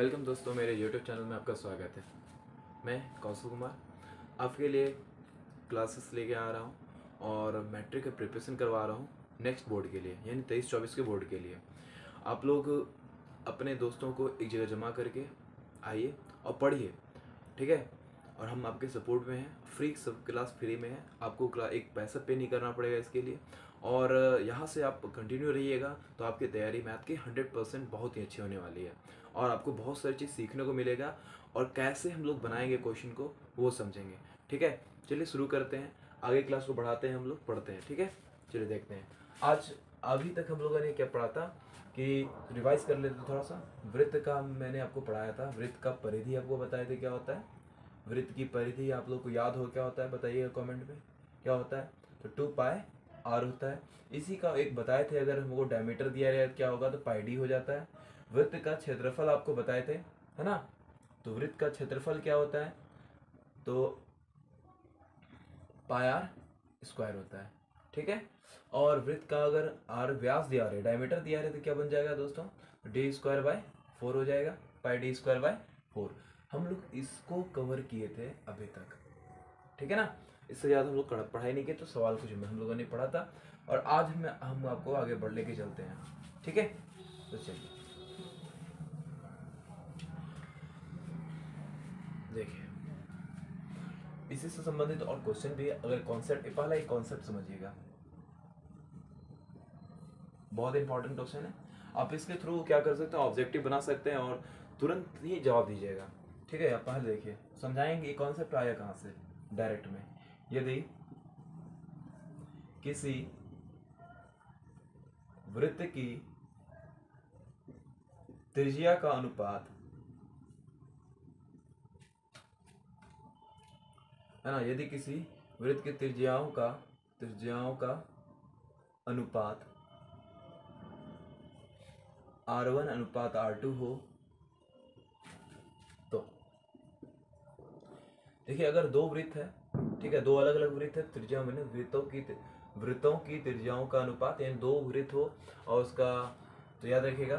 Welcome दोस्तों, मेरे YouTube channel में आपका स्वागत है। मैं कौशल कुमार आपके लिए क्लासेस लेके आ रहा हूँ और मैट्रिक का प्रिपरेशन करवा रहा हूँ नेक्स्ट बोर्ड के लिए, यानी 23-24 के बोर्ड के लिए। आप लोग अपने दोस्तों को एक जगह जमा करके आइए और पढ़िए, ठीक है। और हम आपके सपोर्ट में हैं, फ्री सब क्लास फ्री में है, आपको एक पैसा पे नहीं करना पड़ेगा इसके लिए। और यहाँ से आप कंटिन्यू रहिएगा तो आपकी तैयारी मैथ की 100% बहुत ही अच्छी होने वाली है और आपको बहुत सारी चीज़ सीखने को मिलेगा और कैसे हम लोग बनाएंगे क्वेश्चन को वो समझेंगे, ठीक है। चलिए शुरू करते हैं, आगे क्लास को बढ़ाते हैं, हम लोग पढ़ते हैं, ठीक है। चलिए देखते हैं आज अभी तक हम लोगों ने क्या पढ़ा था कि रिवाइज कर लेते थोड़ा सा। वृत्त का मैंने आपको पढ़ाया था, वृत्त का परिधि आपको बताए थे क्या होता है। वृत्त की परिधि आप लोग को याद हो क्या होता है, बताइएगा कमेंट में क्या होता है। तो 2πr होता है। इसी का एक बताए थे, अगर हमको डायमीटर दिया जाए क्या होगा तो πd हो जाता है। वृत्त का क्षेत्रफल आपको बताए थे, है ना। तो वृत्त का क्षेत्रफल क्या होता है, तो πr² होता है, ठीक है। और वृत्त का अगर r व्यास दिया रहे, डायमीटर दिया रहे, तो क्या बन जाएगा दोस्तों, d²/4 हो जाएगा, πd²/4। हम लोग इसको कवर किए थे अभी तक, ठीक है ना। इससे ज़्यादा हम लोग पढ़ाई नहीं किए, तो सवाल कुछ में हम लोगों ने पढ़ा था। और आज हम आपको आगे बढ़ लेके चलते हैं, ठीक है। तो चलिए देखिए, इसी से संबंधित और क्वेश्चन भी है। अगर कॉन्सेप्ट, पहला एक कॉन्सेप्ट समझिएगा, बहुत इंपॉर्टेंट क्वेश्चन है। आप इसके थ्रू क्या कर सकते हैं, ऑब्जेक्टिव बना सकते हैं और तुरंत ही जवाब दीजिएगा, ठीक है। आप पहले देखिए, समझाएंगे ये कॉन्सेप्ट आया कहाँ से, डायरेक्ट में। यदि किसी वृत्त की त्रिज्या का अनुपात, है ना, यदि किसी वृत्त की त्रिज्याओं का अनुपात R1:R2 हो, तो देखिए अगर दो वृत्त है, ठीक है, दो अलग अलग वृत्त है, त्रिज्या मैंने वृत्तों की त्रिज्याओं का अनुपात, यानी दो वृत्त हो और उसका, तो याद रखिएगा,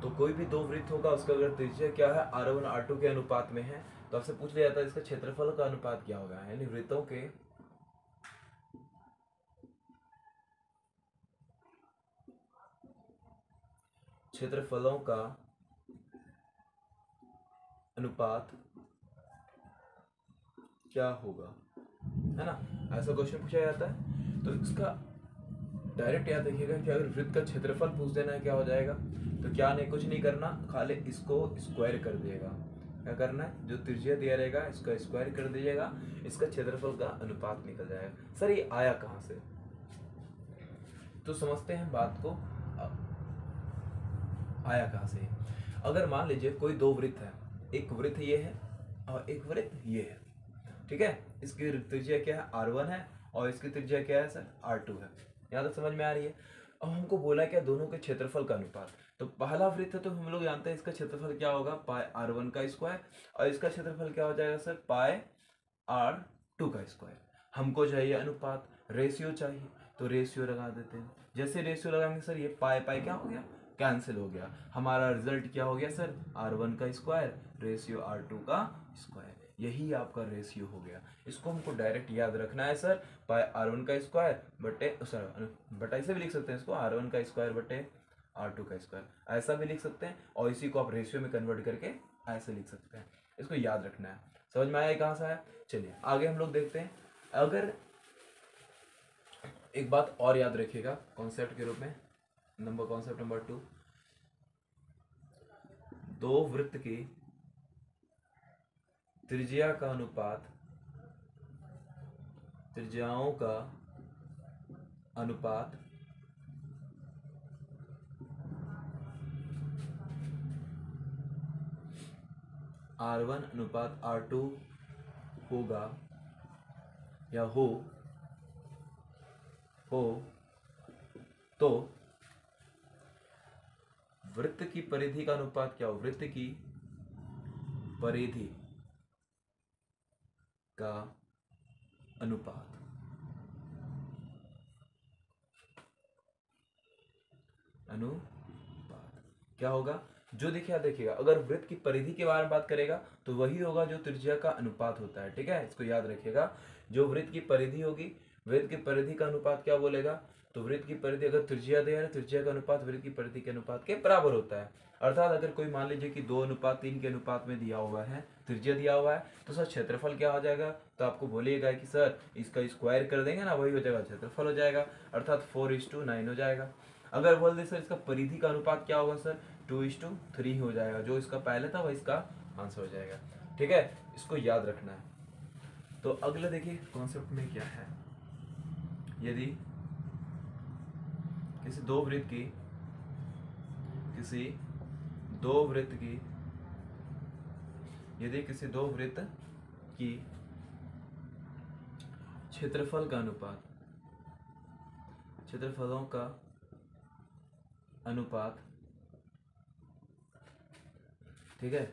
तो कोई भी दो वृत्त होगा, उसका अगर त्रिज्या क्या है, R1:R2 के अनुपात में है, तो आपसे पूछ लिया जाता है इसका क्षेत्रफल का अनुपात क्या होगा, यानी वृत्तों के क्षेत्रफलों का अनुपात क्या होगा, है ना। ऐसा क्वेश्चन पूछा जाता है। तो इसका डायरेक्ट याद रखिएगा कि अगर वृत्त का क्षेत्रफल पूछ देना है क्या हो जाएगा, तो क्या नहीं, कुछ नहीं करना, खाली इसको स्क्वायर कर दिएगा। क्या करना है, जो त्रिज्या दिया रहेगा इसका स्क्वायर कर दीजिएगा, इसका क्षेत्रफल का अनुपात निकल जाएगा। सर ये आया कहाँ से, तो समझते हैं बात को, आया कहाँ से। अगर मान लीजिए कोई दो वृत्त है, एक वृत्त ये है और एक वृत्त ये है, ठीक है। इसकी त्रिज्या क्या है, R1 है, और इसकी त्रिज्या क्या है सर, R2 है। यहाँ तक समझ में आ रही है। अब हमको बोला क्या, दोनों के क्षेत्रफल का अनुपात। तो पहला वृत्त है तो हम लोग जानते हैं इसका क्षेत्रफल क्या होगा, πr1², और इसका क्षेत्रफल क्या हो जाएगा सर, πr2²। हमको चाहिए अनुपात, रेशियो चाहिए, तो रेशियो लगा देते हैं। जैसे रेशियो लगाएंगे सर, ये पाई क्या हो गया, कैंसिल हो गया। हमारा रिजल्ट क्या हो गया सर, R1² रेशियो R2²। यही आपका रेशियो हो गया। इसको हमको डायरेक्ट याद रखना है सर, R1² बटे, सर बटा ऐसे भी लिख सकते हैं इसको, R1² बटे R2², ऐसा भी लिख सकते हैं। और इसी को आप रेशियो में कन्वर्ट करके ऐसे लिख सकते हैं। इसको याद रखना है। समझ में आया कहाँ से आया। चलिए आगे हम लोग देखते हैं। अगर एक बात और याद रखिएगा कॉन्सेप्ट के रूप में, कॉन्सेप्ट नंबर 2, दो वृत्त की त्रिज्या का अनुपात, त्रिज्याओं का अनुपात R1:R2 होगा या हो तो वृत्त की परिधि का अनुपात क्या हो, वृत्त की परिधि का अनुपात क्या होगा, जो देखिए देखिएगा, अगर वृत्त की परिधि के बारे में बात करेगा तो वही होगा जो त्रिज्या का अनुपात होता है। ठीक है, इसको याद रखिएगा। जो वृत्त की परिधि होगी, वृत्त की परिधि का अनुपात क्या बोलेगा, तो वृत्त की परिधि अगर त्रिज्या दिया है, त्रिज्या का अनुपात वृत्त की परिधि के अनुपात के बराबर होता है। अर्थात अगर कोई मान लीजिए कि 2:3 के अनुपात में दिया हुआ है, त्रिज्या दिया हुआ है, तो सर क्षेत्रफल क्या हो जाएगा, तो आपको बोलिएगा कि सर इसका स्क्वायर कर देंगे ना, वही हो जाएगा क्षेत्रफल हो जाएगा, अर्थात 4:9 हो जाएगा। अगर बोल दे सर इसका परिधि का अनुपात क्या होगा सर, 2:3 हो जाएगा, जो इसका पहले था वही इसका आंसर हो जाएगा। ठीक है, इसको याद रखना है। तो अगला देखिए कॉन्सेप्ट में क्या है, यदि किसी दो वृत्त की क्षेत्रफलों का अनुपात, ठीक है,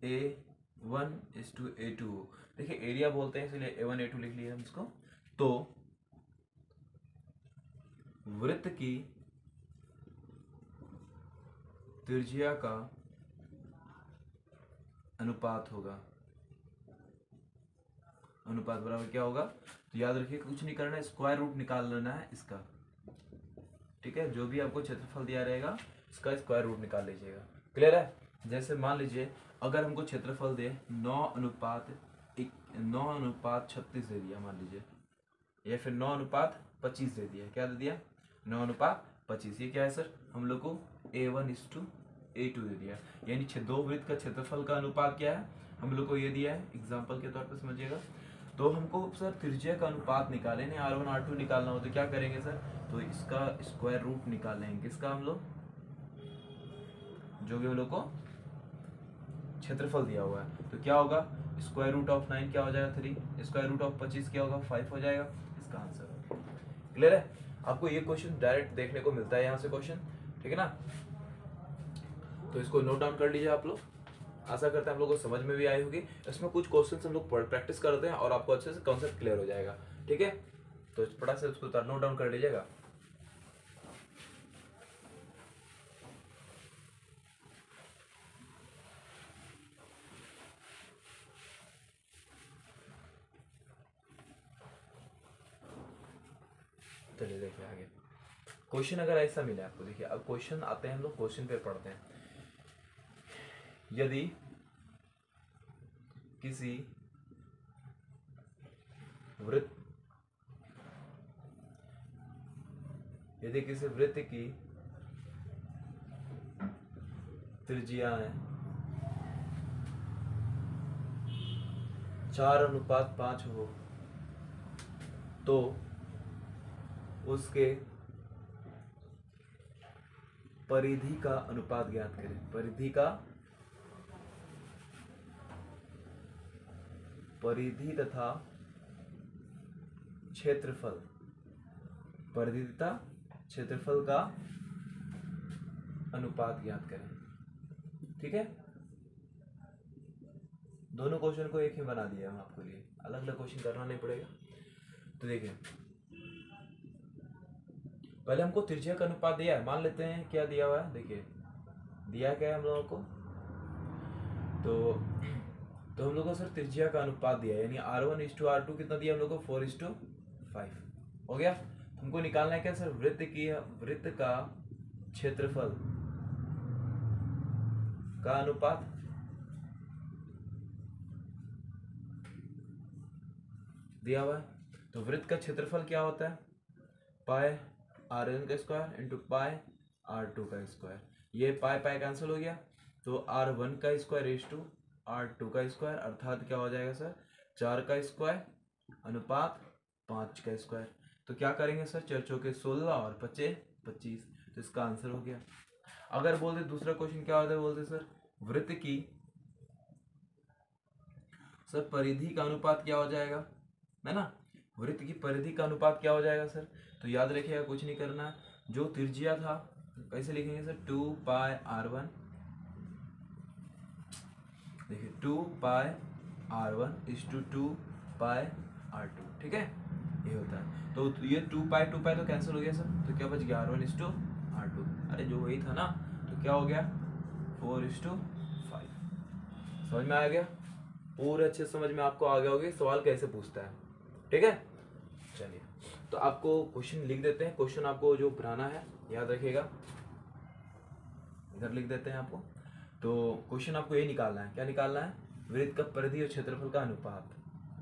A1:A2, देखिए एरिया बोलते हैं इसलिए A1:A2 लिख लिया हम इसको। तो वृत्त की त्रिज्या का अनुपात होगा, अनुपात बराबर क्या होगा, तो याद रखिए कुछ नहीं करना है, स्क्वायर रूट निकाल लेना है इसका। ठीक है, जो भी आपको क्षेत्रफल दिया रहेगा इसका स्क्वायर रूट निकाल लीजिएगा। क्लियर है। जैसे मान लीजिए अगर हमको क्षेत्रफल दे 9:36 दे दिया मान लीजिए, या फिर 9:25 दे दिया, क्या दे दिया, 9:25, ये क्या है सर, हम लोग को A1:A2 दे दिया, यानी दो वृत्त का क्षेत्रफल का अनुपात क्या है, हम लोग को ये दिया है, एग्जाम्पल के तौर पर समझिएगा। तो हमको सर त्रिज्या का अनुपात निकाले, नहीं R1 R2 निकालना हो तो क्या करेंगे सर, तो इसका स्क्वायर रूट निकालेंगे, किसका, हम लोग जो भी हम लोग को क्षेत्रफल दिया हुआ है, तो क्या होगा, स्क्वायर रूट ऑफ 9 क्या हो जाएगा 3, स्क्वायर रूट ऑफ 25 क्या होगा 5 हो जाएगा, इसका आंसर। क्लियर है, आपको ये क्वेश्चन डायरेक्ट देखने को मिलता है यहाँ से क्वेश्चन, ठीक है ना। तो इसको नोट डाउन कर लीजिए आप लोग, आशा करते हैं आप लोगों को समझ में भी आई होगी। इसमें कुछ क्वेश्चंस हम लोग प्रैक्टिस करते हैं और आपको अच्छे से कॉन्सेप्ट क्लियर हो जाएगा। ठीक है, तो फटाफट से उसको नोट डाउन कर लीजिएगा। चलिए देखिए आगे क्वेश्चन अगर ऐसा मिले आपको, देखिए अब क्वेश्चन आते हैं, हम लोग क्वेश्चन पे पढ़ते हैं। यदि किसी वृत्त की त्रिज्याएं 4:5 हो तो उसके परिधि का अनुपात ज्ञात करें। परिधि तथा क्षेत्रफल, परिधि तथा क्षेत्रफल का अनुपात ज्ञात करें। ठीक है, दोनों क्वेश्चन को एक ही बना दिया हम आपके लिए, अलग अलग क्वेश्चन करना नहीं पड़ेगा। तो देखिए पहले हमको त्रिज्या का अनुपात दिया है, मान लेते हैं क्या दिया हुआ है, देखिए दिया क्या है हम लोगों को, तो हम लोगों को सर त्रिज्या का अनुपात दिया है, यानी R1:R2 कितना दिया हम लोग को, 4:5 हो गया। हमको निकालना है क्या सर, वृत्त का क्षेत्रफल का अनुपात, दिया हुआ है। तो वृत्त का क्षेत्रफल क्या होता है, पाई R1 का स्क्वायर इंटू पाई R2 का स्क्वायर, ये पाई कैंसिल हो गया, तो R1 का स्क्वायर इज टू R2 का स्क्वायर, अर्थात क्या हो जाएगा सर, 4 का स्क्वायर अनुपात 5 का स्क्वायर। तो क्या करेंगे सर, 4 चौके 16 और 5 25, तो इसका आंसर हो गया। अगर बोलते दूसरा क्वेश्चन क्या होता है, बोलते सर वृत्त की सर परिधि का अनुपात क्या हो जाएगा, है ना, वृत्त की परिधि का अनुपात क्या हो जाएगा सर, तो याद रखिएगा कुछ नहीं करना, जो त्रिज्या था कैसे लिखेंगे सर, 2πr1, देखिए 2πr1 इज टू 2πr2, ठीक है, ये होता है। तो ये 2π तो कैंसिल हो गया सर, तो क्या बच गया, R1 इज टू R2, अरे जो वही था ना, तो तो क्या हो गया 4:5। समझ में आ गया? पूरे अच्छे समझ में आपको आ गया होगा सवाल कैसे पूछता है। ठीक है, चलिए तो आपको क्वेश्चन लिख देते हैं। क्वेश्चन आपको जो बनाना है याद रखिएगा, इधर लिख देते हैं आपको। तो क्वेश्चन आपको ये निकालना है, क्या निकालना है? वृत्त का परिधि और क्षेत्रफल का अनुपात।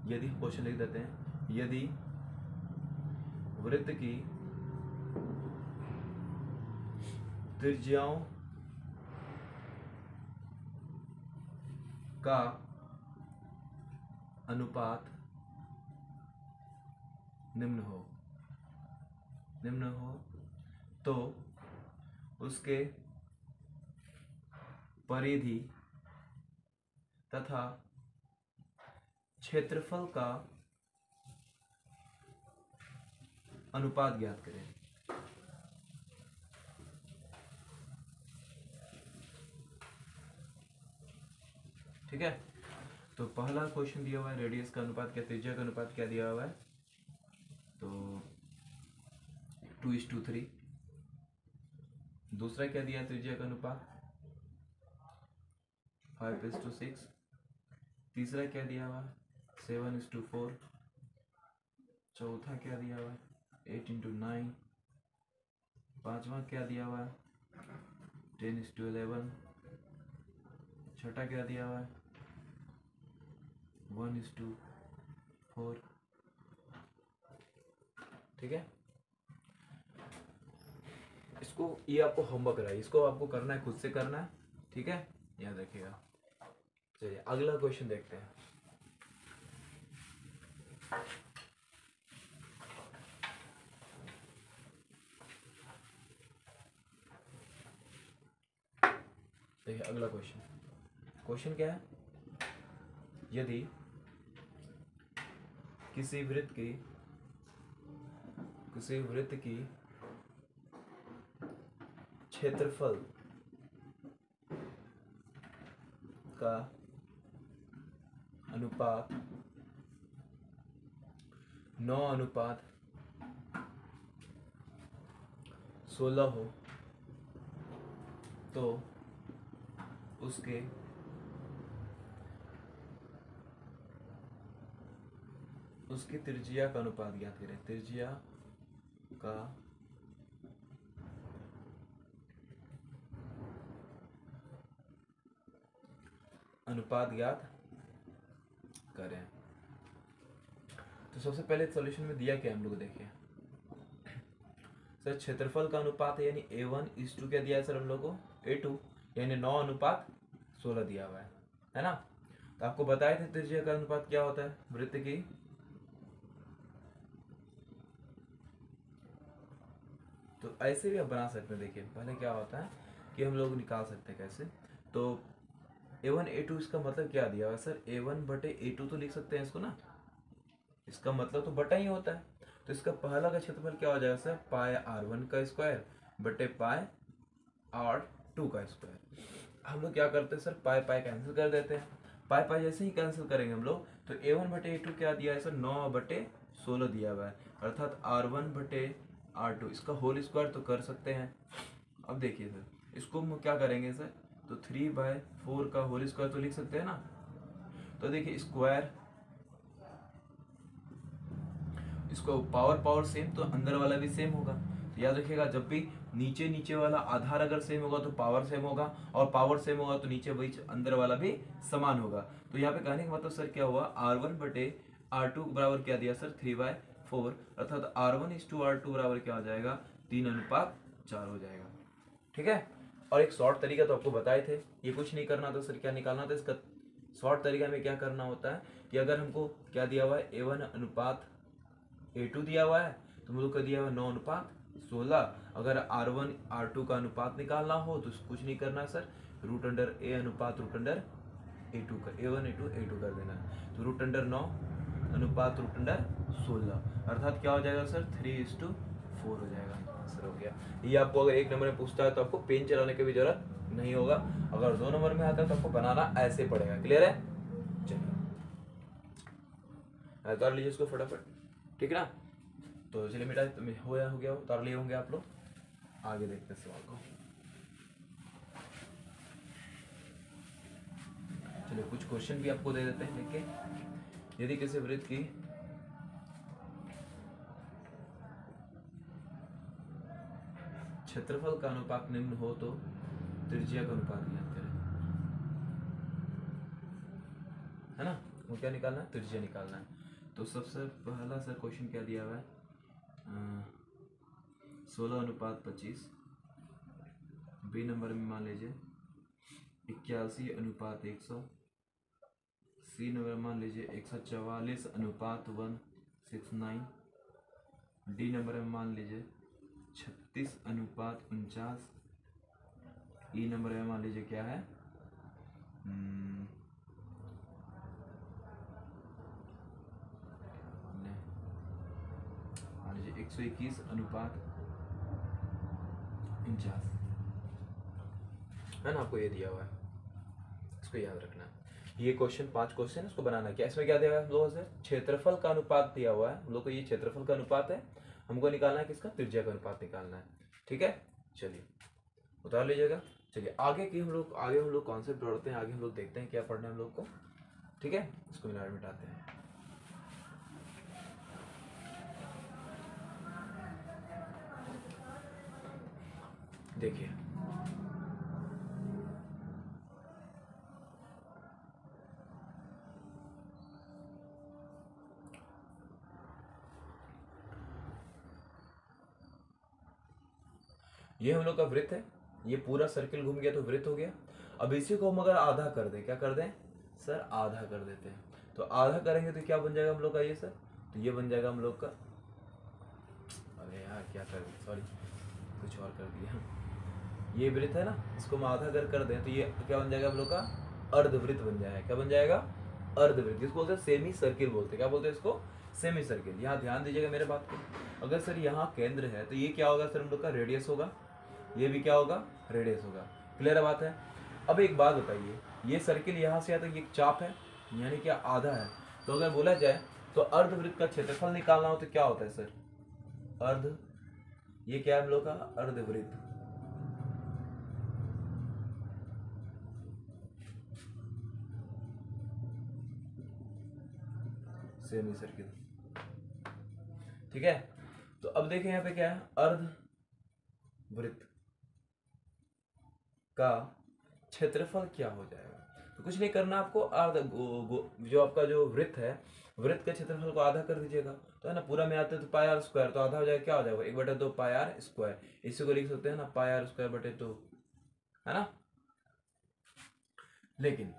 यदि क्वेश्चन लिख देते हैं, यदि वृत्त की त्रिज्याओं का अनुपात निम्न हो तो उसके परिधि तथा क्षेत्रफल का अनुपात ज्ञात करें। ठीक है, तो पहला क्वेश्चन दिया हुआ है रेडियस का अनुपात क्या, त्रिज्या का अनुपात क्या दिया हुआ है, तो 2:3। दूसरा क्या दिया है त्रिज्या का अनुपात 5:6। तीसरा क्या दिया हुआ है 7:4। चौथा क्या दिया हुआ है 8:9। पांचवा क्या दिया हुआ है 10:11। छठा क्या दिया हुआ है 1:4। ठीक है, इसको ये आपको होमवर्क रहा है, इसको आपको करना है, खुद से करना है। ठीक है, याद रखिएगा। चलिए अगला क्वेश्चन देखते हैं। देखिए अगला क्वेश्चन क्या है, यदि किसी वृत्त की क्षेत्रफल का अनुपात 9:16 हो तो उसकी त्रिज्या का अनुपात ज्ञात करें। त्रिज्या का अनुपात ज्ञात करें। तो सबसे पहले सॉल्यूशन में दिया क्या हम लोग देखिए सर, क्षेत्रफल का अनुपात है यानी A1:2 क्या दिया है सर हम लोग को A2, यानी 9:16 दिया हुआ है ना। तो आपको बताए थे त्रिज्या का अनुपात क्या होता है वृत्त की, तो ऐसे भी आप बना सकते हैं। देखिए पहले क्या होता है कि हम लोग निकाल सकते हैं कैसे, तो A1 A2 इसका मतलब क्या दिया हुआ है सर, A1/A2 तो लिख सकते हैं इसको ना, इसका मतलब तो बटा ही होता है। तो इसका पहला का क्षेत्रफल क्या हो जाएगा सर, πr1 का स्क्वायर बटे πr2 का स्क्वायर। हम लोग क्या करते हैं सर, पाई कैंसिल कर देते हैं। पाई जैसे ही कैंसिल करेंगे हम लोग तो A1/A2 क्या दिया है सर 9/16 दिया हुआ है, अर्थात R1/R2 इसका होल स्क्वायर तो कर सकते हैं। अब देखिए सर इसको हम क्या करेंगे सर, तो 3/4 का होल स्क्वायर तो लिख सकते हैं ना। तो देखिए स्क्वायर, इसको पावर सेम तो अंदर वाला भी सेम होगा। तो याद रखिएगा जब भी नीचे वाला आधार अगर सेम होगा तो पावर सेम होगा, और पावर सेम होगा तो नीचे वही अंदर वाला भी समान होगा। तो यहाँ पे कहने का मतलब सर क्या हुआ, R1/R2 बराबर क्या दिया सर 3/4, अर्थात R1:R2 बराबर क्या हो जाएगा 3:4 हो जाएगा। ठीक है, और एक शॉर्ट तरीका तो आपको बताए थे, ये कुछ नहीं करना तो सर क्या निकालना था इसका शॉर्ट तरीका में क्या करना होता है कि अगर हमको क्या दिया हुआ है A1:A2 दिया हुआ है तो हम लोग का दिया हुआ है 9:16। अगर R1 R2 का अनुपात निकालना हो तो कुछ नहीं करना सर, √A अनुपात √A2 का A1 A2 कर देना है। तो √9 अनुपात √16 अर्थात क्या हो जाएगा सर 3:4 हो जाएगा। आंसर हो गया। ये आपको अगर 1 नंबर में पूछता है तो आपको पेन चलाने की भी जरूरत नहीं होगा, अगर 2 नंबर में आता है तो आपको बनाना ऐसे पड़ेगा। क्लियर है, चलिए उतार लीजिए इसको फटाफट। ठीक है ना, तो चलिए बेटा हो गया उतार लिए होंगे आप लोग। आगे देखते हैं सवाल को। चलिए कुछ क्वेश्चन भी आपको दे देते हैं लेके। यदि किसी वृत्त की क्षेत्रफल का अनुपात निम्न हो तो त्रिज्या का अनुपात ज्ञात करें, है ना। वो क्या निकालना है, त्रिज्या निकालना है। तो सबसे पहला सर क्वेश्चन क्या दिया हुआ है, 16:25। बी नंबर में मान लीजिए 81:100। सी नंबर मान लीजिए 144:169। डी नंबर में मान लीजिए 36:49। ई नंबर में मान लीजिए क्या है, मान लीजिए 121:49, है ना। आपको ये दिया हुआ है, इसको याद रखना है। ये क्वेश्चन 5 क्वेश्चन इसको बनाना है। क्या इसमें क्या दिया हुआ है हम लोगों से, क्षेत्रफल का अनुपात दिया हुआ है हम लोग को। ये क्षेत्रफल का अनुपात है, हमको निकालना है किसका, त्रिज्या का अनुपात निकालना है। ठीक है, चलिए उतार लीजिएगा। चलिए आगे हम लोग कॉन्सेप्ट पढ़ते हैं, आगे हम लोग देखते हैं क्या पढ़ना है हम लोग को। ठीक है, इसको मिटाते हैं। देखिए ये हम लोग का वृत्त है, ये पूरा सर्किल घूम गया तो वृत्त हो गया। अब इसी को हम अगर आधा कर दें, क्या कर दें सर, आधा कर देते हैं। तो आधा करेंगे तो क्या बन जाएगा हम लोग का ये सर, तो ये बन जाएगा हम लोग का, अरे यार क्या कर दिया, सॉरी कुछ और कर दिया। ये वृत्त है ना, इसको हम आधा कर दें तो ये क्या बन जाएगा हम लोग का, अर्धवृत्त बन जाएगा। क्या बन जाएगा, अर्धवृत्त। जिसको बोलते हैं सेमी सर्किल बोलते हैं। क्या बोलते हैं इसको, सेमी सर्किल। यहाँ ध्यान दीजिएगा मेरे बात को। अगर सर यहाँ केंद्र है तो ये क्या होगा सर, हम लोग का रेडियस होगा। ये भी क्या होगा, रेडियस होगा। क्लियर बात है। अब एक बात बताइए, ये सर्किल यहाँ से आता है, ये चाप है, यानी क्या आधा है। तो अगर बोला जाए तो अर्धवृत्त का क्षेत्रफल निकालना हो तो क्या होता है सर, अर्ध, ये क्या है हम लोग का, अर्धवृत्त। सेमी सर्किल, ठीक है। तो अब देखें यहाँ पे क्या है, अर्धवृत्त का क्षेत्रफल क्या हो जाएगा। तो कुछ नहीं करना आपको, जो आपका जो वृत्त है, वृत्त के क्षेत्रफल को आधा कर दीजिएगा। तो है ना, पूरा में आते तो पाई आर स्क्वायर, तो आधा हो जाएगा, क्या हो जाएगा 1/2 पाई आर स्क्वायर। इसी को लिख सकते हैं ना, पाई आर स्क्वायर बटे 2, है ना। लेकिन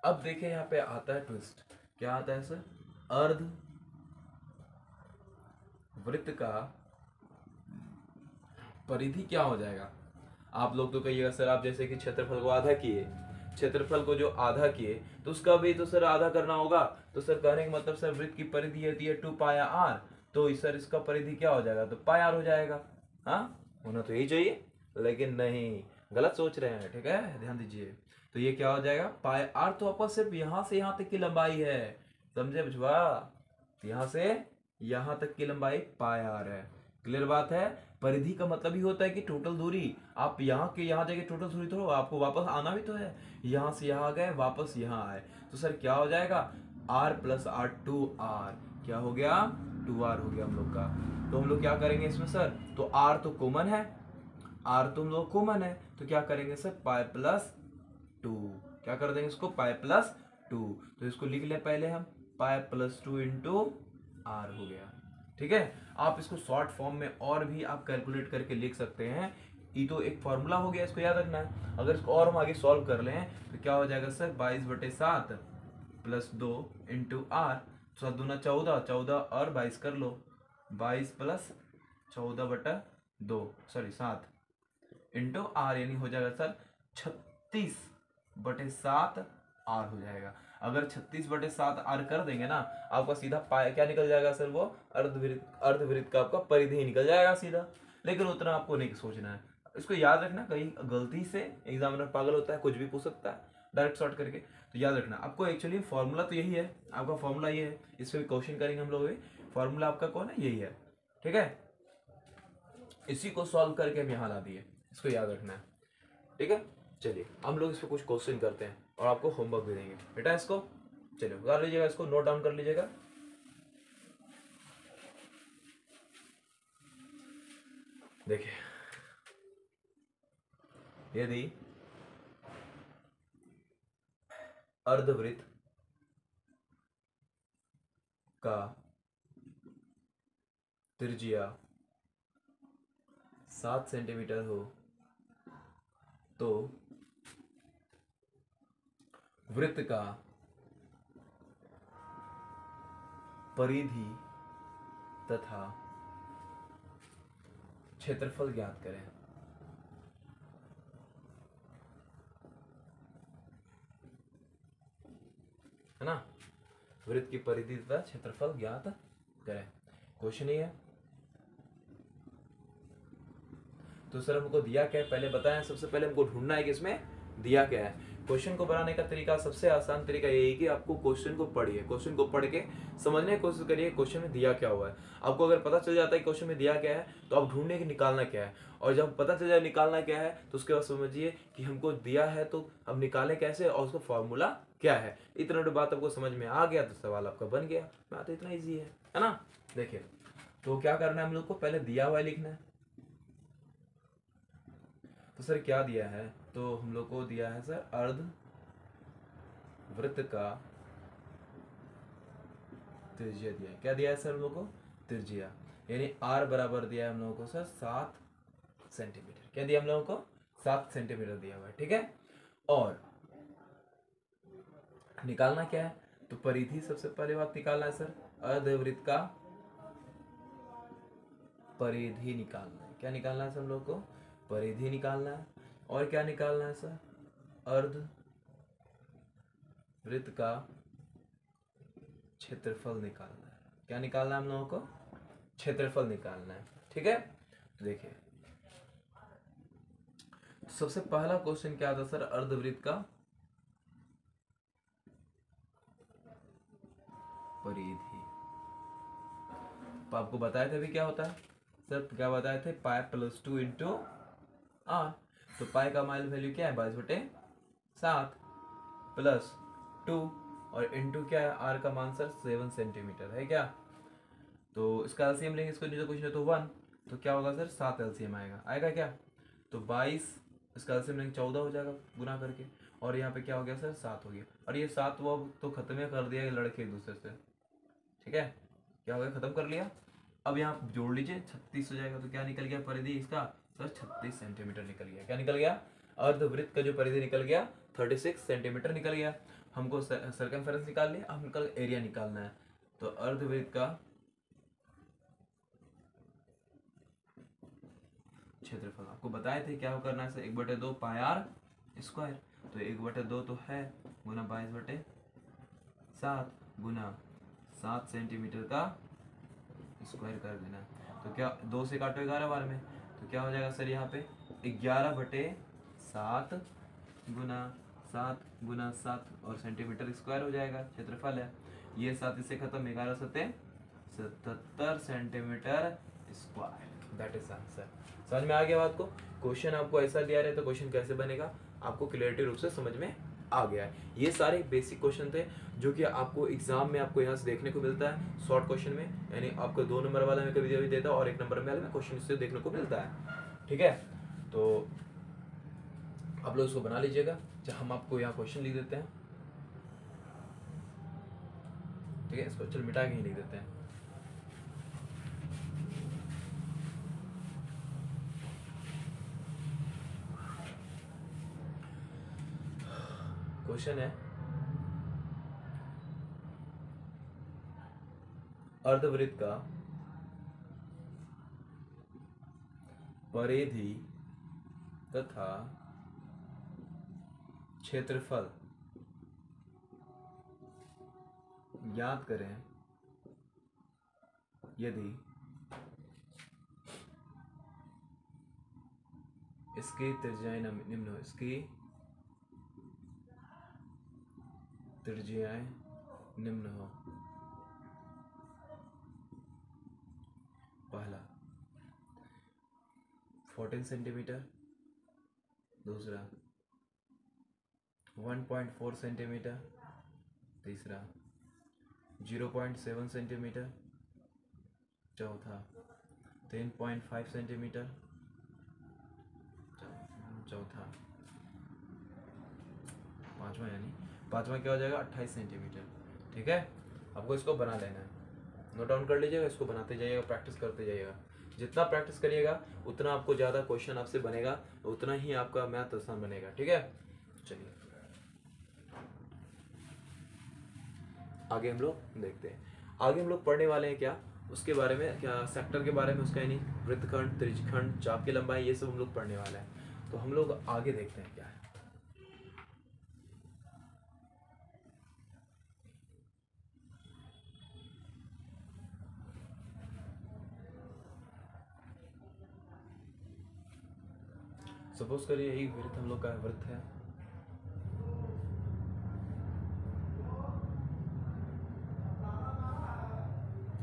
अब देखिए यहाँ पे आता है ट्विस्ट, क्या आता है सर, अर्ध वृत्त का परिधि क्या हो जाएगा। आप लोग तो कहिएगा सर, आप जैसे कि क्षेत्रफल को आधा किए, क्षेत्रफल को जो आधा किए तो उसका भी तो सर आधा करना होगा। तो सर कहने का मतलब सर, वृत्त की परिधि होती है 2 पाई आर, तो सर इसका परिधि क्या हो जाएगा, तो पाई आर हो जाएगा। हाँ, होना तो यही चाहिए, लेकिन नहीं, गलत सोच रहे हैं। ठीक है, ध्यान दीजिए। तो ये क्या हो जाएगा, पाई आर तो आपका सिर्फ यहाँ से यहाँ तक की लंबाई है, समझे बुझवा, यहाँ से यहाँ तक की लंबाई पाई आर है। क्लियर बात है। परिधि का मतलब ही होता है कि टोटल दूरी, आप यहाँ के यहाँ जाके टोटल दूरी तो आपको वापस आना भी तो है, यहाँ से यहाँ गए वापस यहाँ आए, तो सर क्या हो जाएगा, r + r 2r, क्या हो गया, 2r हो गया हम लोग का। तो हम लोग क्या करेंगे इसमें सर, तो r तो कॉमन है, r तो हम लोग कॉमन है, तो क्या करेंगे सर, पाई + 2, क्या कर देंगे इसको, पाई + 2। तो इसको लिख ले पहले हम, पाई + 2 × r हो गया। ठीक है, आप इसको शॉर्ट फॉर्म में और भी आप कैलकुलेट करके लिख सकते हैं। ये तो एक फॉर्मूला हो गया, इसको याद रखना है। अगर इसको और हम आगे सॉल्व कर लें तो क्या हो जाएगा सर, 22/7 + 2 × r, 7 दूना 14, 14 और 22 कर लो, 22 + 14/2 सॉरी 7 × r, यानी हो जाएगा सर 36/7 r हो जाएगा। अगर 36/7 r कर देंगे ना, आपका सीधा पाया क्या निकल जाएगा सर, वो अर्धवृत्त का आपका परिधि निकल जाएगा सीधा। लेकिन उतना आपको नहीं सोचना है, इसको याद रखना, कहीं गलती से एग्जामिनर पागल होता है, कुछ भी पूछ सकता है डायरेक्ट शॉर्ट करके। तो याद रखना आपको, एक्चुअली फॉर्मूला तो यही है, आपका फॉर्मूला ये है, इस पर भी क्वेश्चन करेंगे हम लोग भी। फॉर्मूला आपका कौन है, यही है। ठीक है, इसी को सॉल्व करके हम यहाँ ला दिए, इसको याद रखना है। ठीक है, चलिए हम लोग इस पर कुछ क्वेश्चन करते हैं। और आपको होमवर्क भी देंगे बेटा। इसको चलिए कर लीजिएगा, इसको नोट डाउन कर लीजिएगा। देखिए, यदि अर्धवृत्त का त्रिज्या 7 सेंटीमीटर हो तो वृत्त का परिधि तथा क्षेत्रफल ज्ञात करें। है ना, वृत्त की परिधि तथा क्षेत्रफल ज्ञात करें, क्वेश्चन ही है। तो सर हमको दिया क्या है पहले बताएं। सबसे पहले हमको ढूंढना है कि इसमें दिया क्या है। क्वेश्चन को बनाने का तरीका, सबसे आसान तरीका यही है कि आपको क्वेश्चन को पढ़िए, क्वेश्चन को पढ़ के समझने की कोशिश करिए क्वेश्चन में दिया क्या हुआ है। आपको अगर पता चल जाता है क्वेश्चन में दिया क्या है तो आप ढूंढने की निकालना क्या है, और जब पता चल जाए निकालना क्या है तो उसके बाद समझिए कि हमको दिया है तो अब निकालें कैसे और उसका फॉर्मूला क्या है। इतना तो बात आपको समझ में आ गया तो सवाल आपका बन गया। बात इतना ईजी है ना। देखिए, तो क्या करना है हम लोग को, पहले दिया हुआ लिखना है। तो सर क्या दिया है, तो हम लोग को दिया है सर अर्ध वृत्त का त्रिज्या दिया है। क्या दिया है सर हम लोग को, त्रिज्या, यानी r बराबर दिया है हम लोगों को सर 7 सेंटीमीटर। क्या दिया हम लोगों को, 7 सेंटीमीटर दिया हुआ है, ठीक है। और निकालना क्या है, तो परिधि सबसे पहले बात निकालना है सर, अर्धवृत्त का परिधि निकालना है। क्या निकालना है सर हम लोग को, परिधि निकालना है। और क्या निकालना है सर, अर्ध वृत्त का क्षेत्रफल निकालना है। क्या निकालना है हम लोगों को, क्षेत्रफल निकालना है, ठीक है। तो देखिए, सबसे पहला क्वेश्चन क्या था सर, अर्धवृत्त का परिधि। तो आपको बताया था अभी क्या होता है सर, क्या बताए थे, पाई प्लस 2 इंटू आर। तो पाई का माइल वैल्यू क्या है, 22/7 प्लस 2 और इंटू क्या है, आर का मान सर 7 सेंटीमीटर है क्या। तो इसका एलसीएम लेंगे, इसको नीचे क्वेश्चन तो 1, तो क्या होगा सर 7 एलसीएम आएगा क्या। तो 22, इसका एलसीएम लेंगे 14 हो जाएगा गुना करके, और यहाँ पे क्या हो गया सर 7 हो गया। और ये 7 वो तो खत्म ही कर दिया लड़के एक दूसरे से, ठीक है। क्या हो गया, खत्म कर लिया। अब यहाँ जोड़ लीजिए 36 हो जाएगा। तो क्या निकल गया परिधि इसका सर, 36 सेंटीमीटर निकल गया। क्या निकल गया, अर्धवृत्त का जो परिधि निकल गया 36 सेंटीमीटर निकल गया। हमको सर्कमफेरेंस निकाल लिया, अब हमको एरिया निकालना है। तो अर्धवृत्त का क्षेत्रफल आपको बताए थे क्या करना है सर, 1/2 पाई आर स्क्वायर। तो 1/2 तो है गुना 22/7 गुना 7 सेंटीमीटर का स्क्वायर कर देना। तो क्या 2 से काटो 11 बार में, तो क्या हो जाएगा सर यहाँ पे 11/7 गुना 7 और सेंटीमीटर स्क्वायर हो जाएगा, क्षेत्रफल है। ये 7 इससे खत्म, 11×7 77 centimetre square, that is answer. समझ में आ गया बात को। क्वेश्चन आपको ऐसा दिया रहे तो क्वेश्चन कैसे बनेगा आपको क्लियरिटी रूप से समझ में आ गया है। ये सारे बेसिक क्वेश्चन थे जो कि आपको एग्जाम में आपको यहाँ से देखने को मिलता है शॉर्ट क्वेश्चन में, यानी आपको 2 नंबर वाला में कभी कभी देता है और 1 नंबर वाले में क्वेश्चन इससे देखने को मिलता है, ठीक है। तो आप लोग इसको बना लीजिएगा। हम आपको यहाँ क्वेश्चन लिख देते हैं, ठीक है। इसको चल मिटा के ही लिख देते हैं। क्वेश्चन है, अर्धवृत्त का परिधि तथा क्षेत्रफल ज्ञात करें यदि इसकी त्रिज्याएं निम्न हो। इसकी त्रिज्याएं निम्न हो। पहला 14 सेंटीमीटर, दूसरा 1.4 सेंटीमीटर, तीसरा 0.7 सेंटीमीटर, चौथा 10.5 सेंटीमीटर, चौथा पाँचवा, यानी पाँचवा क्या हो जाएगा 28 सेंटीमीटर। ठीक है, आपको इसको बना लेना है, नोट डाउन कर लीजिएगा, इसको बनाते जाइएगा, प्रैक्टिस करते जाइएगा। जितना प्रैक्टिस करिएगा उतना आपको ज़्यादा क्वेश्चन आपसे बनेगा, उतना ही आपका मैथ आसान बनेगा। ठीक है, चलिए आगे हम लोग देखते हैं। आगे हम लोग पढ़ने वाले हैं क्या उसके बारे में, क्या सेक्टर के बारे में, उसका यानी वृत्तखंड, त्रिज्यखंड, चाप की लंबाई, ये सब हम लोग पढ़ने वाले हैं। तो हम लोग आगे देखते हैं क्या है। सपोज करिए एक वृत्त हम लोग का वृत्त है,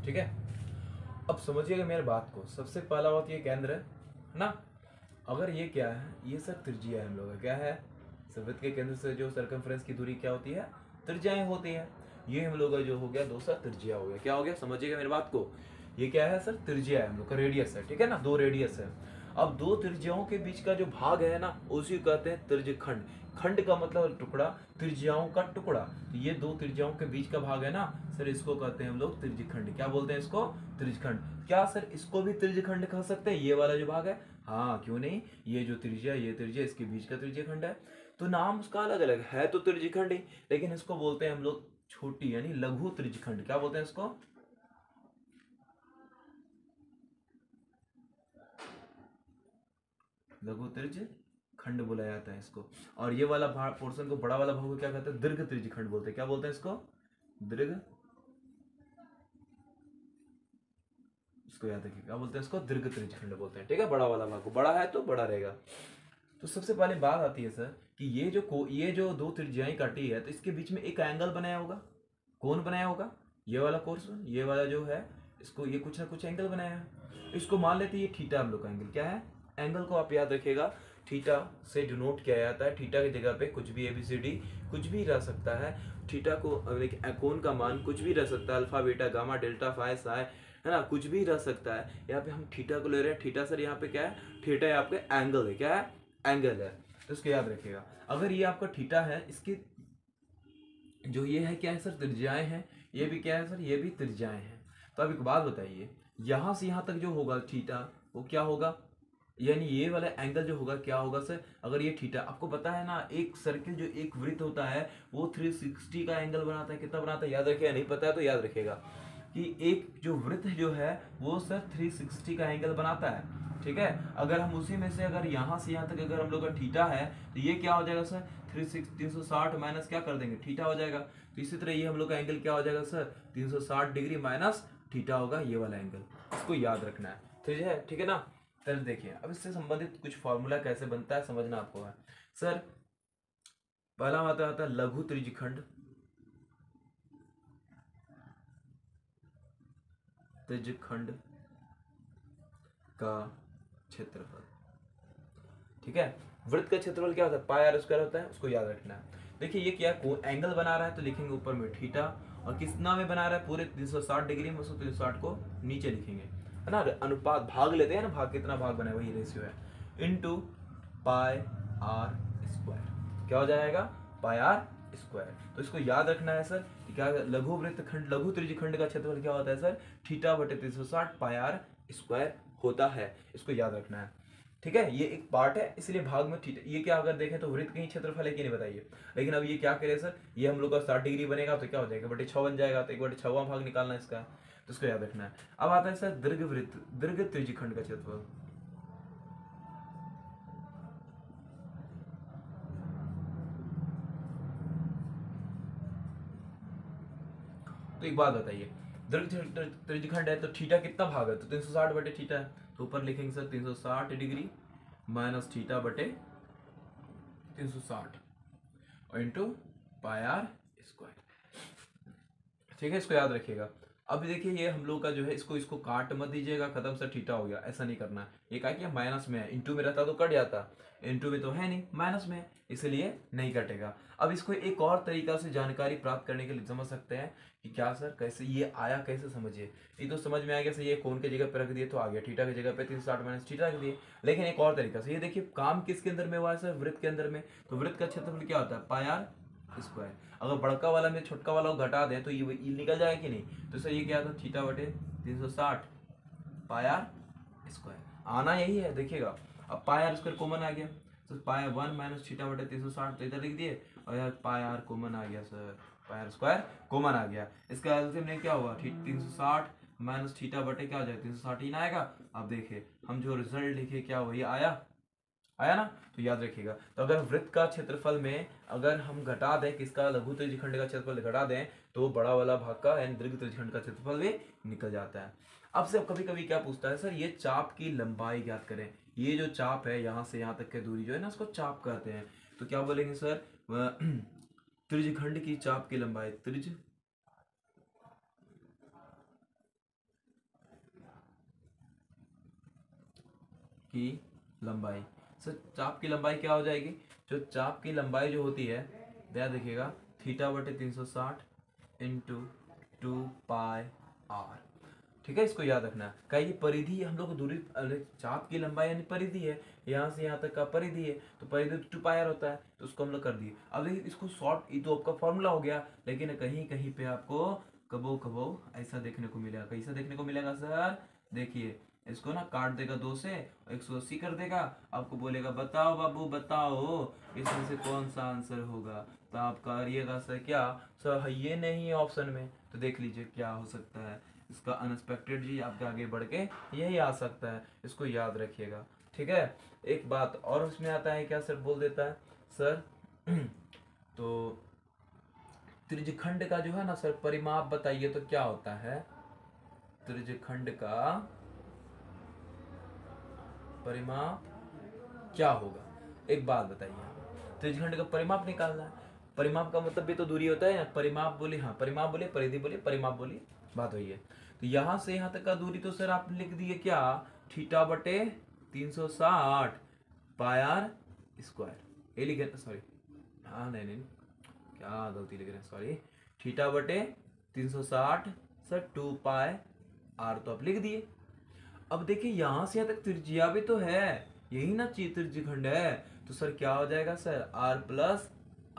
ठीक है। अब समझिएगा मेरे बात को, सबसे पहला बात ये केंद्र है ना, अगर ये क्या है, ये सर त्रिज्या है हम लोग का, क्या है सर, वृत्त के केंद्र से जो सर्कमफ्रेंस की दूरी क्या होती है, त्रिज्याएं होती है। ये हम लोग का जो हो गया दोस्तों त्रिज्या हो गया, क्या हो गया, समझिएगा मेरी बात को, ये क्या है सर, त्रिज्या है हम लोग का, रेडियस है, ठीक है ना, दो रेडियस है। अब दो त्रिज्याओं के बीच का जो भाग है ना, उसी को कहते हैं त्रिज्यखंड। खंड का मतलब टुकड़ा, त्रिज्याओं का टुकड़ा, तो ये दो त्रिज्याओं के बीच का भाग है ना सर, इसको कहते हैं हम लोग त्रिज्यखंड। क्या बोलते हैं इसको, त्रिज्यखंड। क्या सर इसको भी त्रिज्यखंड कह सकते हैं, ये वाला जो भाग है, हाँ क्यों नहीं, ये जो त्रिज्या, ये त्रिज्या, इसके बीच का त्रिज्यखंड है। तो नाम उसका अलग अलग है तो त्रिज्यखंड ही, लेकिन इसको बोलते हैं हम लोग छोटी यानी लघु त्रिज्यखंड। क्या बोलते हैं इसको, लघु त्रिज्यखंड बोला जाता है इसको। और ये वाला पोर्शन को, बड़ा वाला भाग को क्या कहते हैं, दीर्घ त्रिज्यखंड बोलते हैं। क्या बोलते हैं इसको, दीर्घ, इसको याद रखिए, क्या बोलते हैं इसको, दीर्घ त्रिज्यखंड बोलते हैं। ठीक है, बड़ा वाला भाग को, बड़ा है तो बड़ा रहेगा। तो सबसे पहले बात आती है सर कि ये जो दो त्रिज्याएं काटी है, तो इसके बीच में एक एंगल बनाया होगा। कौन बनाया होगा, ये वाला कोर्स, ये वाला जो है, इसको ये कुछ ना कुछ एंगल बनाया है। इसको मान लेते हैं ये थीटा हम लोग का एंगल, क्या है, एंगल को आप याद रखिएगा, थीटा से डिनोट किया जाता है। थीटा की जगह पे कुछ भी ABCD कुछ भी रह सकता है। थीटा को कोण का मान कुछ भी रह सकता है, alpha, beta, gamma, delta, phi, psi, है ना, कुछ भी रह सकता है। यहाँ पे हम थीटा को ले रहे हैं, थीटा सर यहाँ पे क्या है, थीटा है आपके एंगल है, क्या है, एंगल है। तो इसको याद रखिएगा, अगर ये आपका थीटा है, इसकी जो ये है क्या है सर, त्रिज्याएं हैं, ये भी क्या है सर, ये भी त्रिज्याएं हैं। तो अब एक बात बताइए, यहाँ से यहाँ तक जो होगा थीटा, वो क्या होगा, यानी ये वाला एंगल जो होगा क्या होगा सर, अगर ये थीटा, आपको पता है ना, एक सर्किल जो एक वृत्त होता है वो 360 का एंगल बनाता है। कितना बनाता है याद रखिएगा, नहीं पता है तो याद रखिएगा कि एक जो वृत्त जो है वो सर 360 का एंगल बनाता है। ठीक है, अगर हम उसी में से अगर यहाँ से यहाँ तक अगर हम लोग का थीटा है, तो ये क्या हो जाएगा सर, 360 माइनस क्या कर देंगे, थीटा हो जाएगा। तो इसी तरह ये हम लोग का एंगल क्या हो जाएगा सर, 360 डिग्री माइनस थीटा होगा, ये वाला एंगल, इसको याद रखना है। ठीक है ना। तर देखिए, अब इससे संबंधित कुछ फॉर्मूला कैसे बनता है समझना आपको है सर। पहला आता है लघु त्रिज्यखंड, त्रिज्यखंड का क्षेत्रफल। ठीक है, वृत्त का क्षेत्रफल क्या होता है, पाई आर स्क्वायर होता है, उसको याद रखना है। देखिए ये क्या एंगल बना रहा है, तो लिखेंगे ऊपर में थीटा, और कितना में बना रहा है, पूरे 360 डिग्री में, 360 को नीचे लिखेंगे, है ना, अनुपात भाग लेते हैं ना, भाग कितना भाग बना है वही रेशियो है, इनटू पाई आर स्क्वायर। क्या हो जाएगा, पाई आर स्क्वायर। तो इसको याद रखना है सर कि क्या, लघु वृत्तखंड, लघु त्रिज्यखंड का क्षेत्रफल क्या होता है सर, थीटा बटे 360 पाई आर स्क्वायर होता है, इसको याद रखना है। ठीक है, ये एक पार्ट है, इसलिए भाग में थीटा, ये क्या अगर देखें तो वृत्त कहीं क्षेत्रफल है कि नहीं बताइए। लेकिन अब ये क्या करे सर, ये हम लोग का 60 डिग्री बनेगा तो क्या हो जाएगा, बटे 6 बन जाएगा, तो 1/6 भाग निकालना है इसका, तो इसको याद रखना है। अब आता है सर दीर्घ वृत्त, दीर्घ त्रिज्यखंड का क्षेत्रफल। तो एक बात बताइए, दीर्घ त्रिज्यखंड है तो थीटा कितना भाग है, तो 360 बटे थीटा है, तो ऊपर लिखेंगे सर 360 डिग्री माइनस थीटा बटे 360 और इंटू पाई आर स्क्वायर। ठीक है, इसको याद रखिएगा। अब देखिए ये हम लोग का जो है इसको काट मत दीजिएगा, खत्म सर थीटा हो गया, ऐसा नहीं करना है। ये क्या कि माइनस में है, इंटू में रहता तो कट जाता, इंटू में तो है नहीं, माइनस में है, इसलिए नहीं कटेगा। अब इसको एक और तरीका से जानकारी प्राप्त करने के लिए समझ सकते हैं कि क्या सर कैसे ये आया, कैसे समझिए। ये तो समझ में आ गया सर, ये कोण के जगह पे रख दिए तो आ गया, थीटा की जगह पे 360 माइनस थीटा रख दिए। लेकिन एक और तरीका से, ये देखिए काम किसके अंदर में हुआ है सर, वृत्त के अंदर में। तो वृत्त का क्षेत्रफल क्या होता है, पाई आर स्क्वायर। अगर बड़का वाला में छोटका वाला को घटा दें तो ये निकल जाएगा कि नहीं। तो सर ये क्या था, थीटा बटे 360 पाई आर स्क्वायर, आना यही है देखिएगा। अब पाई आर स्क्वायर कॉमन आ गया, तो पाई 1 माइनस थीटा बटे 360 तो इधर लिख दिए, और यार पाई आर कॉमन आ गया sir, pi R square common आ गया। इसका एलसीएम ने क्या हुआ, 360 माइनस थीटा बटे क्या हो जाएगा, 360 ही ना आएगा। अब देखिए हम जो रिजल्ट लिखे क्या वही आया, आया ना। तो याद रखिएगा, तो अगर वृत्त का क्षेत्रफल में अगर हम घटा दें किसका, लघु त्रिज्यखंड का क्षेत्रफल घटा दें, तो बड़ा वाला भाग का यानी दीर्घ त्रिज्यखंड का क्षेत्रफल भी निकल जाता है। अब से कभी कभी क्या पूछता है सर, ये चाप की लंबाई ज्ञात करें। ये जो चाप है यहाँ से यहाँ तक की दूरी जो है ना, उसको चाप कहते हैं। तो क्या बोलेंगे सर, त्रिज्यखंड की चाप की लंबाई, त्रिज्य की लंबाई। सर चाप की लंबाई क्या हो जाएगी, जो चाप की लंबाई जो होती है, ध्यान देखिएगा, थीटा बटे 360 इंटू 2 पाई आर। ठीक है, इसको याद रखना है। क्या ये परिधि हम लोग को दूरी, चाप की लंबाई यानी परिधि है, यहाँ से यहाँ तक का परिधि है, तो परिधि 2 पाई आर होता है, तो उसको हम लोग कर दिए। अब देखिए इसको शॉर्ट, ये तो आपका फॉर्मूला हो गया, लेकिन कहीं कहीं पे आपको कबो कबो ऐसा देखने को मिलेगा। कैसा देखने को मिलेगा सर, देखिए इसको ना काट देगा 2 से 180 कर देगा, आपको बोलेगा बताओ बाबू बताओ इसमें से कौन सा आंसर होगा। तो आप करिएगा सर क्या, सर ये नहीं है ऑप्शन में, तो देख लीजिए क्या हो सकता है इसका। अनएक्सपेक्टेड जी आपके आगे बढ़ के यही आ सकता है, इसको याद रखिएगा। ठीक है, एक बात और उसमें आता है क्या सर, बोल देता है सर तो त्रिज्यखंड का जो है ना सर परिमाप बताइए, तो क्या होता है, त्रिज्यखंड का परिमाप क्या होगा। एक बात बताइए, त्रिज्यखंड का परिमाप निकालना है, परिमाप का मतलब भी तो दूरी होता है ना। परिमाप बोले, हाँ परिमाप बोले, परिधि बोले, परिमाप बोले, बात वही है। तो यहाँ से यहाँ तक का दूरी तो सर आप लिख दिए क्या, थीटा बटे 360 पाई आर स्क्वायर, ये लिखे, सॉरी हाँ नहीं क्या गलती लिख रहे हैं, सॉरी, थीटा बटे 360 सर 2 पाई आर तो आप लिख दिए। अब देखिए यहाँ से यहाँ तक त्रिज्या भी तो है, यही ना त्रिज्यखंड है, तो सर क्या हो जाएगा सर, आर प्लस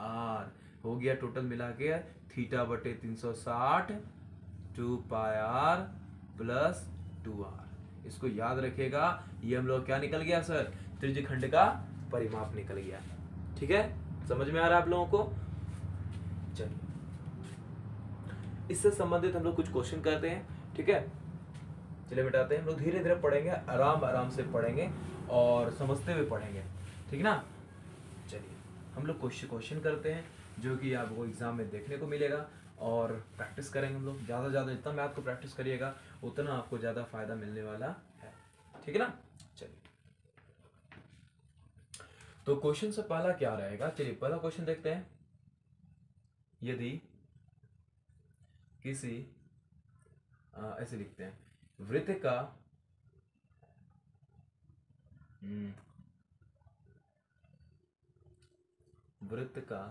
आर हो गया, टोटल मिला के थीटा बटे 360 2 पाई आर प्लस 2 आर। इसको याद रखिएगा, ये हम लोग क्या निकल गया सर, त्रिज्यखंड का परिमाप निकल गया। ठीक है, समझ में आ रहा है आप लोगों को। चलिए इससे संबंधित हम लोग कुछ क्वेश्चन करते हैं। ठीक है, चलिए मिटाते हैं, हम लोग धीरे धीरे पढ़ेंगे, आराम आराम से पढ़ेंगे और समझते हुए पढ़ेंगे, ठीक ना। चलिए हम लोग क्वेश्चन करते हैं जो कि आपको एग्जाम में देखने को मिलेगा, और प्रैक्टिस करेंगे हम लोग ज़्यादा ज़्यादा, जितना मैथ को प्रैक्टिस करिएगा उतना आपको ज़्यादा फायदा मिलने वाला है, ठीक है ना। चलिए तो क्वेश्चन से पहला क्या रहेगा, चलिए पहला क्वेश्चन देखते हैं। यदि किसी ऐसे लिखते हैं, वृत्त का वृत्त का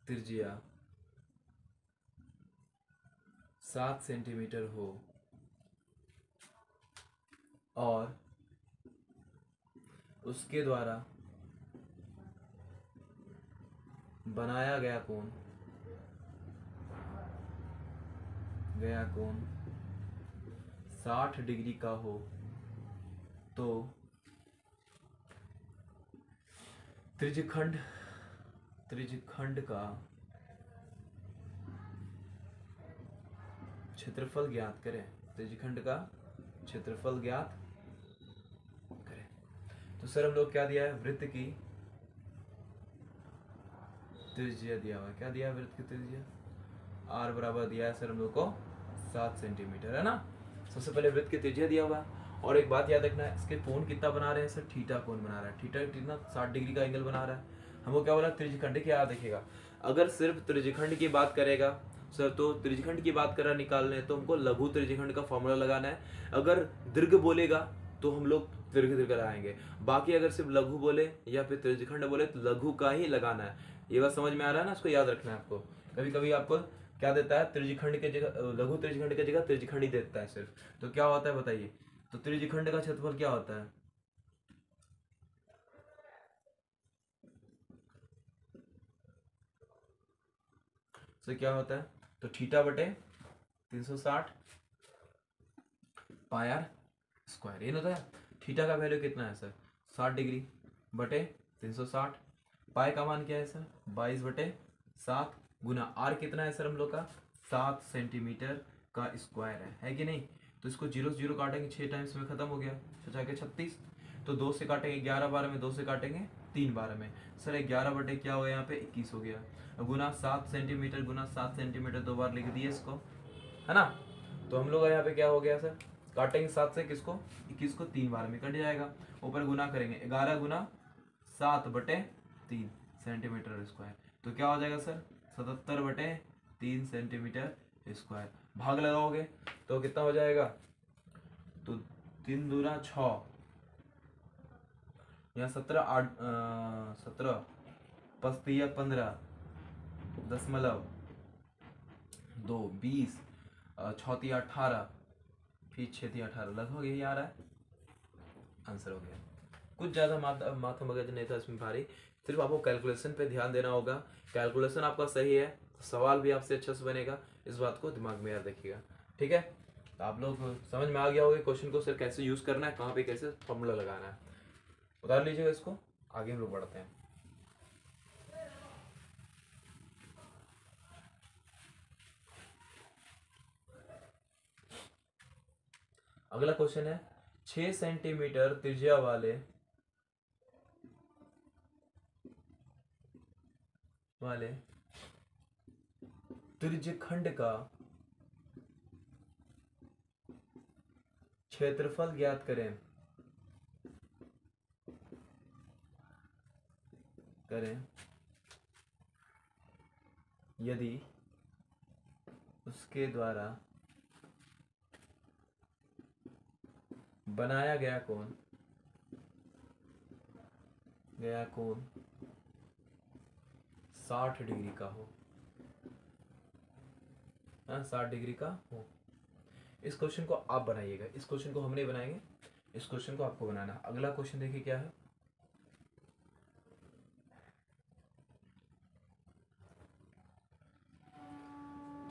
त्रिज्या 7 सेंटीमीटर हो और उसके द्वारा बनाया गया कोण 60 डिग्री का हो, तो त्रिज्यखंड का क्षेत्रफल ज्ञात करें। त्रिज्यखंड का क्षेत्रफल ज्ञात करें। तो सर हम लोग क्या दिया है, वृत्त की त्रिज्या दिया हुआ है, क्या दिया है वृत्त की त्रिज्या, आर बराबर दिया है सर हम लोग को 7 सेंटीमीटर, है ना। सबसे पहले वृत्त की त्रिज्या दिया हुआ है, और एक बात याद रखना है, इसके कोण कितना बना रहे हैं सर, थीटा कोण बना रहा है, थीटा कितना 60 डिग्री का एंगल बना रहा है। हमको क्या बोला, त्रिज्यखंड क्या देखिएगा, अगर सिर्फ त्रिज्यखंड की बात करेगा सर, तो त्रिज्यखंड की बात करा निकालना है तो हमको लघु त्रिज्यखंड का फॉर्मूला लगाना है। अगर दीर्घ बोलेगा तो हम लोग दीर्घ दीर्घ लगाएंगे। बाकी अगर सिर्फ लघु बोले या फिर त्रिज्यखंड बोले तो लघु का ही लगाना है। ये बात समझ में आ रहा है ना, इसको याद रखना है आपको। कभी कभी आपको क्या देता है, त्रिज्यखंड के जगह लघु त्रिज्यखंड की जगह त्रिज्यखंड ही देता है सिर्फ, तो क्या होता है बताइए। तो त्रिज्यखंड का क्षेत्रफल क्या होता है, तो क्या होता है, तो थीटा बटे 360 पाई आर स्क्वायर। ये होता है थीटा का वैल्यू कितना है सर, 60 डिग्री बटे 360। पाई का मान क्या है सर, 22 बटे 7 गुना आर कितना है सर हम लोग का, 7 सेंटीमीटर का स्क्वायर है कि नहीं। तो इसको जीरो से जीरो काटेंगे 6 टाइम्स में खत्म हो गया, छः के 36। तो 2 से काटेंगे 11 बार में, 2 से काटेंगे 3 बार में सर, 11 बटे क्या हो गया यहाँ पे 21 हो गया, गुना 7 सेंटीमीटर गुना 7 सेंटीमीटर 2 बार लिख दिए इसको, है ना। तो हम लोग यहाँ पे क्या हो गया सर, काटेंगे 7 से किसको, 21 को 3 बार में कट जाएगा। ऊपर गुना करेंगे 11 गुना 7 बटे 3 सेंटीमीटर स्क्वायर, तो क्या हो जाएगा सर 77 बटे 3 सेंटीमीटर स्क्वायर। भाग लगाओगे तो कितना हो जाएगा, तो 3 दूना 6, यहाँ 17 8 17 पस्तिया 15 दशमलव 2 20 छौतिया 18 फिर छेतिया 18, लगभग यही आ रहा है, आंसर हो गया। कुछ ज़्यादा माथा मगज नहीं था इसमें भारी, सिर्फ आपको कैलकुलेशन पे ध्यान देना होगा। कैलकुलेशन आपका सही है तो सवाल भी आपसे अच्छा से बनेगा, इस बात को दिमाग में याद रखिएगा, ठीक है। तो आप लोग समझ में आ गया होगा क्वेश्चन को सर कैसे यूज़ करना है, कहाँ पे कैसे फॉर्मूला लगाना है। उतार लीजिएगा इसको, आगे हम लोग बढ़ते हैं। अगला क्वेश्चन है 6 सेंटीमीटर त्रिज्या वाले त्रिज्यखंड का क्षेत्रफल ज्ञात करें यदि उसके द्वारा बनाया गया कोण 60 डिग्री का हो, 60 डिग्री का हो। इस क्वेश्चन को आप बनाइएगा, इस क्वेश्चन को हम नहीं बनाएंगे, इस क्वेश्चन को आपको बनाना। अगला क्वेश्चन देखिए क्या है,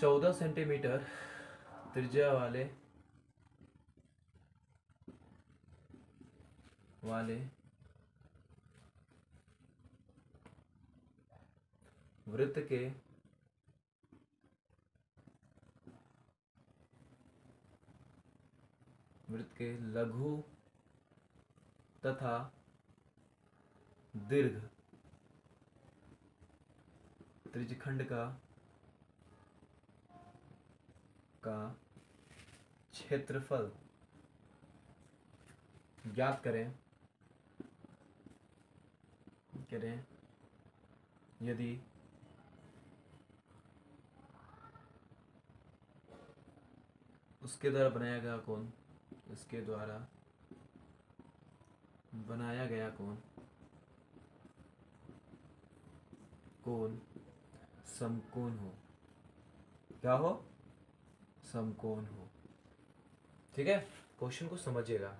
चौदह सेंटीमीटर त्रिज्या वाले वृत्त के लघु तथा दीर्घ त्रिज्यखंड का क्षेत्रफल ज्ञात करें यदि उसके द्वारा बनाया गया कोण समकोण हो। क्या हो, समकोण हो, ठीक है। क्वेश्चन को समझिएगा,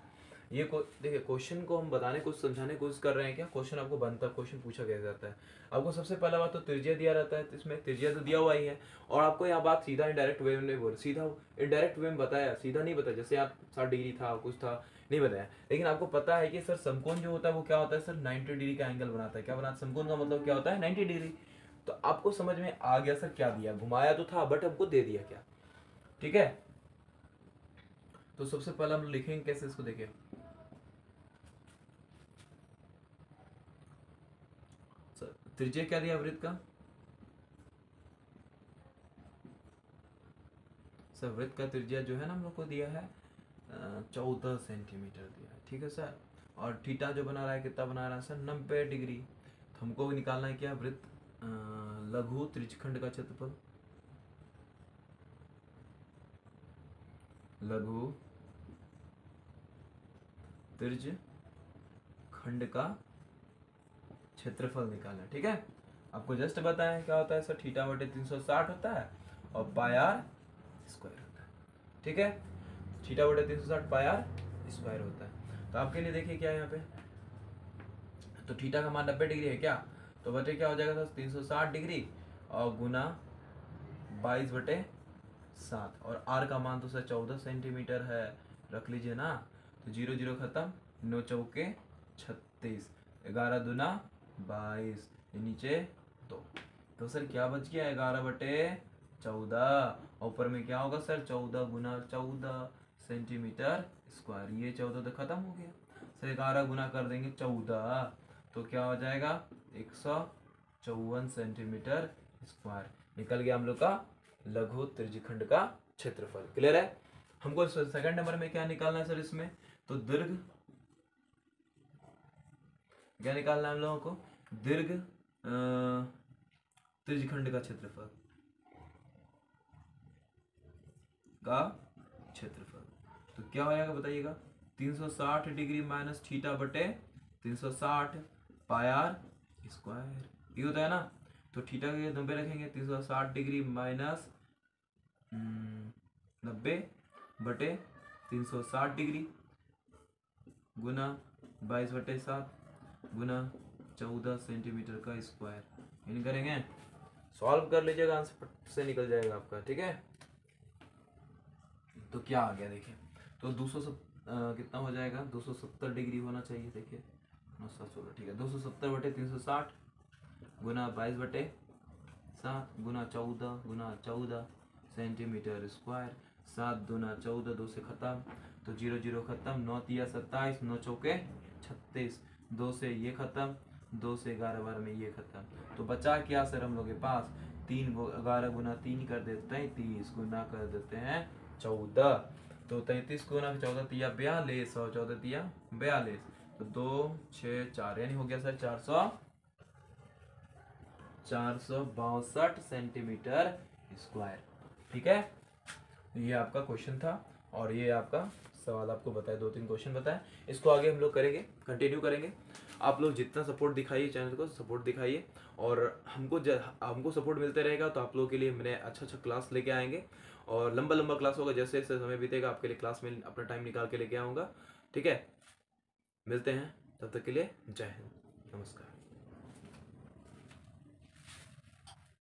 ये देखिए क्वेश्चन को हम बताने कुछ समझाने की कोशिश कर रहे हैं, क्या क्वेश्चन आपको बनता है, क्वेश्चन पूछा गया जाता है। आपको सबसे पहला बात तो त्रिज्या दिया रहता है, तो इसमें त्रिज्या तो दिया हुआ ही है, और आपको यहाँ बात सीधा इनडायरेक्ट वे में नहीं बोल, सीधा इनडायरेक्ट वे में बताया, सीधा नहीं बताया। जैसे आप 60 डिग्री था कुछ था नहीं बताया, लेकिन आपको पता है कि सर समकोण जो होता है वो क्या होता है सर, 90 डिग्री का एंगल बनाता है। क्या बनाता है, समकोण का मतलब क्या होता है 90 डिग्री। तो आपको समझ में आ गया सर क्या दिया, घुमाया तो था बट हमको दे दिया क्या, ठीक है। तो सबसे पहले हम लिखेंगे कैसे, इसको देखिए। त्रिज्या क्या दिया वृत्त का, सर वृत्त का त्रिज्या जो है ना हम लोग को दिया है 14 सेंटीमीटर दिया है, ठीक है सर। और थीटा जो बना रहा है कितना बना रहा है सर, 90 डिग्री। तो हमको निकालना है क्या, वृत्त लघु त्रिज्यखंड का क्षेत्रफल, लघु त्रिज्यखंड का क्षेत्रफल निकालना। ठीक है, आपको जस्ट बताया क्या होता है सर, थीटा बटे 360 होता है और पाई आर स्क्वायर होता है। ठीक है, थीटा बटे 360 पाई आर स्क्वायर होता है। तो आपके लिए देखिए क्या है यहाँ पे, तो थीटा का मान 90 डिग्री है क्या, तो बटे क्या हो जाएगा सर 360 डिग्री और गुना 22/7 और आर का मान तो सर 14 सेंटीमीटर है, रख लीजिए ना। तो 0 0 खत्म, 9 चौके 36, 11 दूना 22, नीचे 2। तो सर क्या बच गया 11/14, ऊपर में क्या होगा सर 14 गुना 14 सेंटीमीटर स्क्वायर, ये 14 तो खत्म हो गया सर, 11 गुना कर देंगे 14 तो क्या हो जाएगा 154 सेंटीमीटर स्क्वायर। निकल गया हम लोग का लघु त्रिज्यखंड का क्षेत्रफल। क्लियर है। हमको सेकंड नंबर में क्या निकालना है सर, इसमें तो दीर्घ क्या निकालना है हम लोगों को, दीर्घ त्रिज्यखंड का क्षेत्रफल तो क्या हो जाएगा बताइएगा, 360 डिग्री माइनस थीटा बटे 360 पाई आर स्क्वायर, ये होता है ना। तो थीटा के 90 रखेंगे, 360 डिग्री माइनस 90 बटे 360 डिग्री गुना 22/7 गुना 14 सेंटीमीटर का स्क्वायर। इन करेंगे, सॉल्व कर लीजिएगा, आंसर से निकल जाएगा आपका। ठीक है, तो क्या आ गया देखिए, तो 200 कितना हो जाएगा, 270 डिग्री होना चाहिए। देखिए 916, ठीक है, 270 बटे 360 गुना 22/7 गुना 14 सेंटीमीटर स्क्वायर, 7 दूना 14, 2 से खत्म, तो 0 0 खत्म, 9 तिया 27, 9 चौके 36, 2 से ये खत्म, 2 से 11 बार में ये खत्म, तो बचा क्या सर हम लोग के पास, 11 गुना 3 कर देते हैं 30 गुना कर देते हैं 14, तो 33 गुना 14 तिया 42 और 14 तिया 42, तो 2 6 4 यानी हो गया सर 462 सेंटीमीटर स्क्वायर। ठीक है, ये आपका क्वेश्चन था और ये आपका सवाल आपको बताया, 2-3 क्वेश्चन बताया। इसको आगे हम लोग करेंगे, कंटिन्यू करेंगे। आप लोग जितना सपोर्ट दिखाइए, चैनल को सपोर्ट दिखाइए और हमको सपोर्ट मिलते रहेगा तो आप लोगों के लिए मैंने अच्छा क्लास लेके आएंगे और लंबा क्लास होगा, जैसे जैसे समय बीतेगा आपके लिए क्लास में अपना टाइम निकाल के लेके आऊँगा। ठीक है, मिलते हैं, तब तक के लिए जय हिंद, नमस्कार।